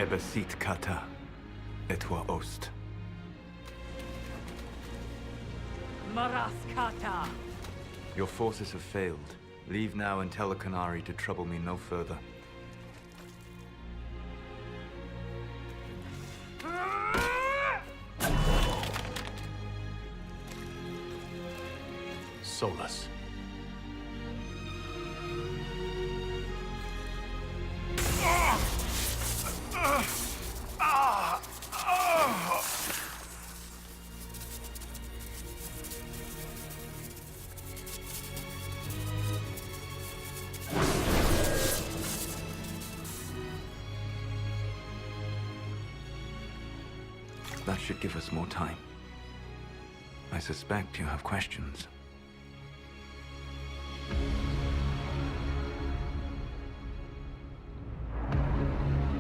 Ebesit kata, etwa ost. Maraskata! Your forces have failed. Leave now and tell the Canary to trouble me no further. Solas. That should give us more time. I suspect you have questions.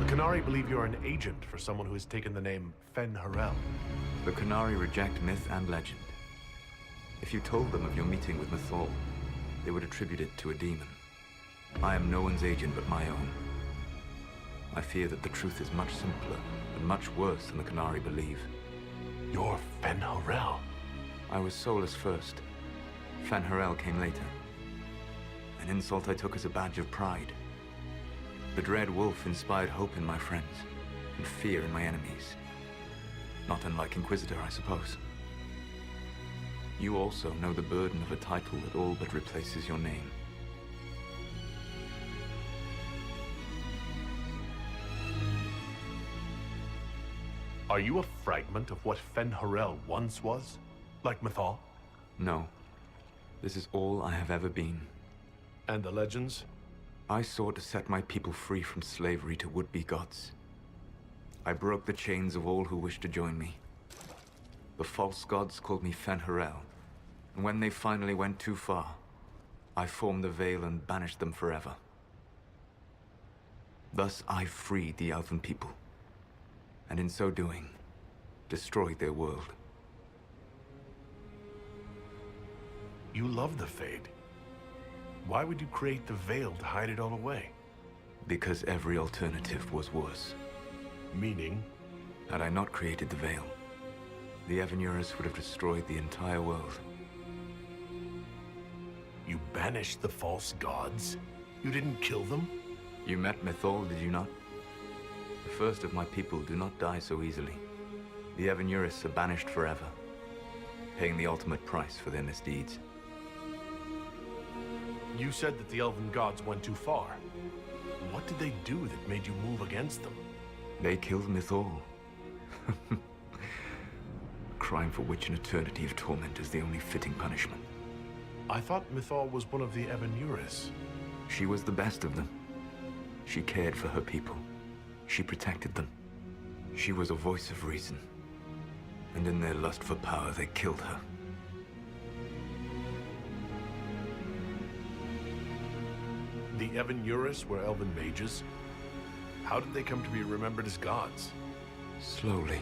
The Canary believe you're an agent for someone who has taken the name Fen Harel. The Canary reject myth and legend. If you told them of your meeting with Mythal, they would attribute it to a demon. I am no one's agent but my own. I fear that the truth is much simpler and much worse than the Canary believe. You're Fen Harel. I was Solas first. Fen Harel came later. An insult I took as a badge of pride. The Dread Wolf inspired hope in my friends, and fear in my enemies. Not unlike Inquisitor, I suppose. You also know the burden of a title that all but replaces your name. Are you a fragment of what Fen Harel once was? Like Mythal? No. This is all I have ever been. And the legends? I sought to set my people free from slavery to would-be gods. I broke the chains of all who wished to join me. The false gods called me Fen Harel, and when they finally went too far, I formed the Veil and banished them forever. Thus I freed the Elven people, and in so doing, destroyed their world. You love the Fade. Why would you create the Veil to hide it all away? Because every alternative was worse. Meaning? Had I not created the Veil, the Evanurus would have destroyed the entire world. You banished the false gods? You didn't kill them? You met Mythal, did you not? The first of my people do not die so easily. The Evanurus are banished forever, paying the ultimate price for their misdeeds. You said that the Elven gods went too far. What did they do that made you move against them? They killed Mythal. A crime for which an eternity of torment is the only fitting punishment. I thought Mythal was one of the Evanurus. She was the best of them. She cared for her people. She protected them. She was a voice of reason. And in their lust for power, they killed her. The Evanurus were Elven mages? How did they come to be remembered as gods? Slowly.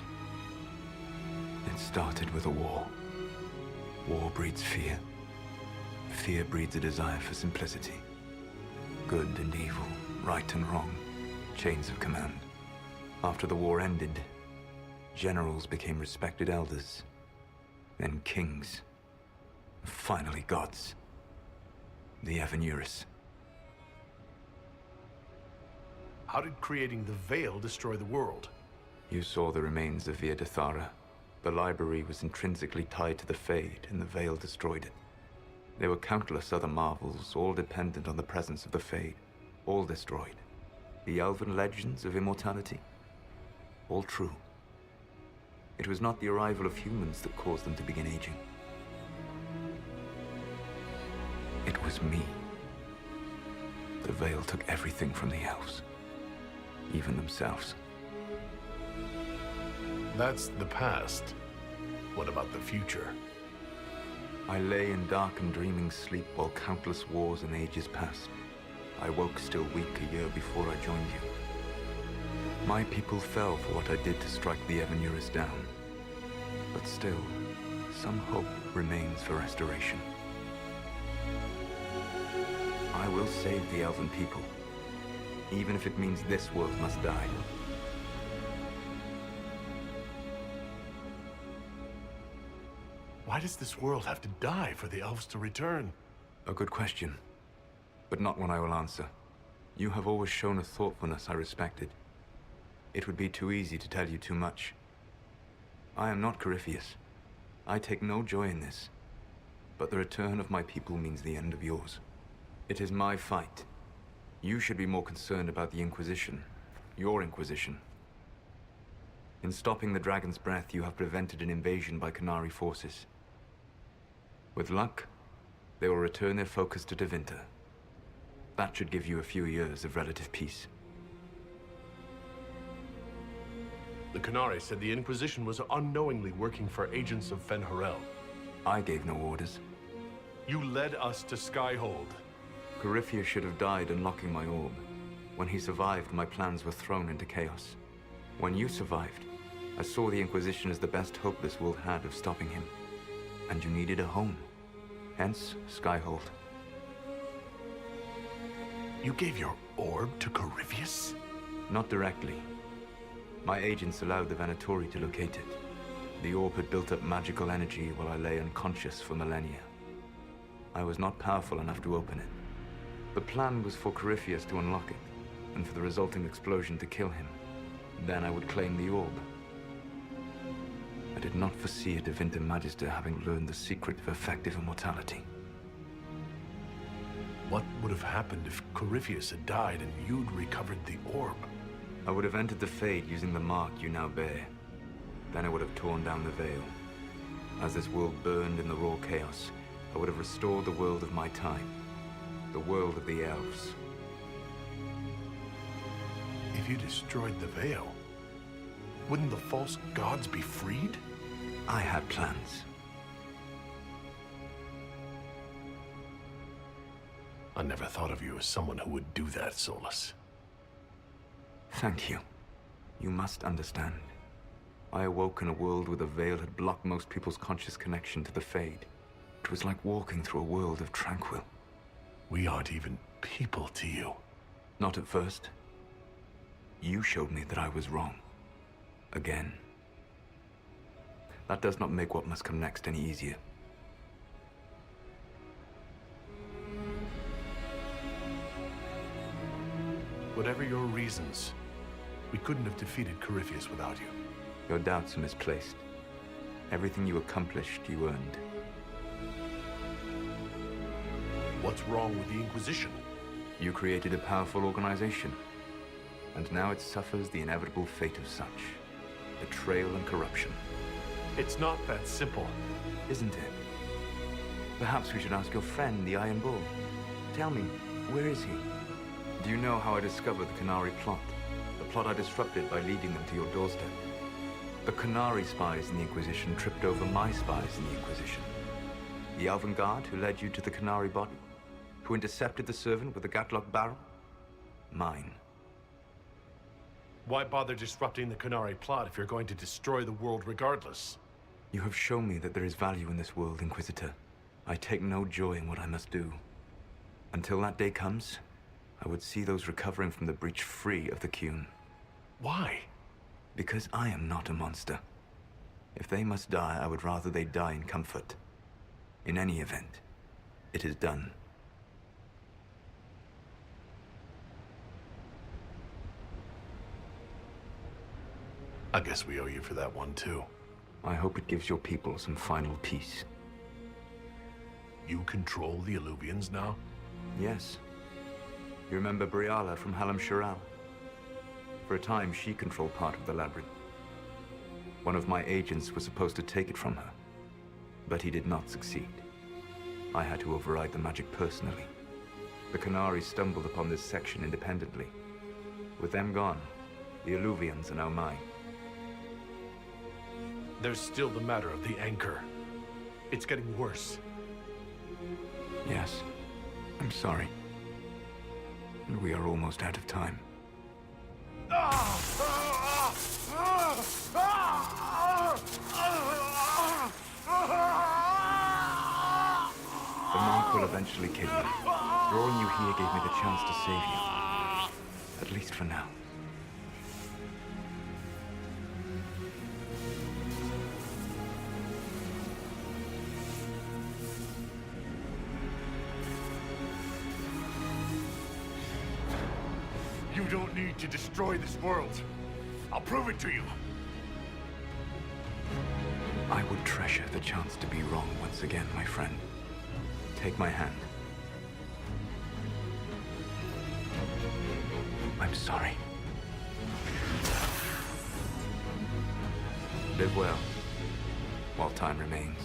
It started with a war. War breeds fear. Fear breeds a desire for simplicity. Good and evil, right and wrong, chains of command. After the war ended, generals became respected elders, then kings, finally gods. The Evanurus. How did creating the Veil destroy the world? You saw the remains of Via de Thara. The library was intrinsically tied to the Fade, and the Veil destroyed it. There were countless other marvels, all dependent on the presence of the Fade, all destroyed. The elven legends of immortality, all true. It was not the arrival of humans that caused them to begin aging. It was me. The Veil took everything from the elves, even themselves. That's the past. What about the future? I lay in dark and dreaming sleep while countless wars and ages passed. I woke still weak a year before I joined you. My people fell for what I did to strike the Evanurus down. But still, some hope remains for restoration. I will save the Elven people, even if it means this world must die. Why does this world have to die for the elves to return? A good question, but not one I will answer. You have always shown a thoughtfulness I respected. It would be too easy to tell you too much. I am not Corypheus. I take no joy in this. But the return of my people means the end of yours. It is my fight. You should be more concerned about the Inquisition. Your Inquisition. In stopping the Dragon's Breath, you have prevented an invasion by Qunari forces. With luck, they will return their focus to Tevinter. That should give you a few years of relative peace. The Qunari said the Inquisition was unknowingly working for agents of Fen'Harel. I gave no orders. You led us to Skyhold. Corypheus should have died unlocking my orb. When he survived, my plans were thrown into chaos. When you survived, I saw the Inquisition as the best hope this world had of stopping him. And you needed a home. Hence, Skyhold. You gave your orb to Corypheus? Not directly. My agents allowed the Venatori to locate it. The orb had built up magical energy while I lay unconscious for millennia. I was not powerful enough to open it. The plan was for Corypheus to unlock it, and for the resulting explosion to kill him. Then I would claim the orb. I did not foresee a Tevinter Magister having learned the secret of effective immortality. What would have happened if Corypheus had died and you'd recovered the orb? I would have entered the Fade using the mark you now bear. Then I would have torn down the veil. As this world burned in the raw chaos, I would have restored the world of my time. The world of the elves. If you destroyed the veil, wouldn't the false gods be freed? I had plans. I never thought of you as someone who would do that, Solas. Thank you. You must understand. I awoke in a world where the veil had blocked most people's conscious connection to the Fade. It was like walking through a world of tranquil. We aren't even people to you. Not at first. You showed me that I was wrong. Again. That does not make what must come next any easier. Whatever your reasons, we couldn't have defeated Corypheus without you. Your doubts are misplaced. Everything you accomplished, you earned. What's wrong with the Inquisition? You created a powerful organization, and now it suffers the inevitable fate of such. Betrayal and corruption. It's not that simple. Isn't it? Perhaps we should ask your friend, the Iron Bull. Tell me, where is he? Do you know how I discovered the Qunari plot? The plot I disrupted by leading them to your doorstep. The Qunari spies in the Inquisition tripped over my spies in the Inquisition. The Elven Guard who led you to the Qunari body? Who intercepted the servant with the Gatlock barrel? Mine. Why bother disrupting the Qunari plot if you're going to destroy the world regardless? You have shown me that there is value in this world, Inquisitor. I take no joy in what I must do. Until that day comes, I would see those recovering from the breach free of the Qun. Why? Because I am not a monster. If they must die, I would rather they die in comfort. In any event, it is done. I guess we owe you for that one, too. I hope it gives your people some final peace. You control the Illuvians now? Yes. You remember Briala from Halam Shiral? For a time, she controlled part of the labyrinth. One of my agents was supposed to take it from her, but he did not succeed. I had to override the magic personally. The Qunari stumbled upon this section independently. With them gone, the Illuvians are now mine. There's still the matter of the anchor. It's getting worse. Yes. I'm sorry. And we are almost out of time. The mark will eventually kill you. Drawing you here gave me the chance to save you. At least for now. don't need to destroy this world. I'll prove it to you. I would treasure the chance to be wrong once again, my friend. Take my hand. I'm sorry. Live well, while time remains.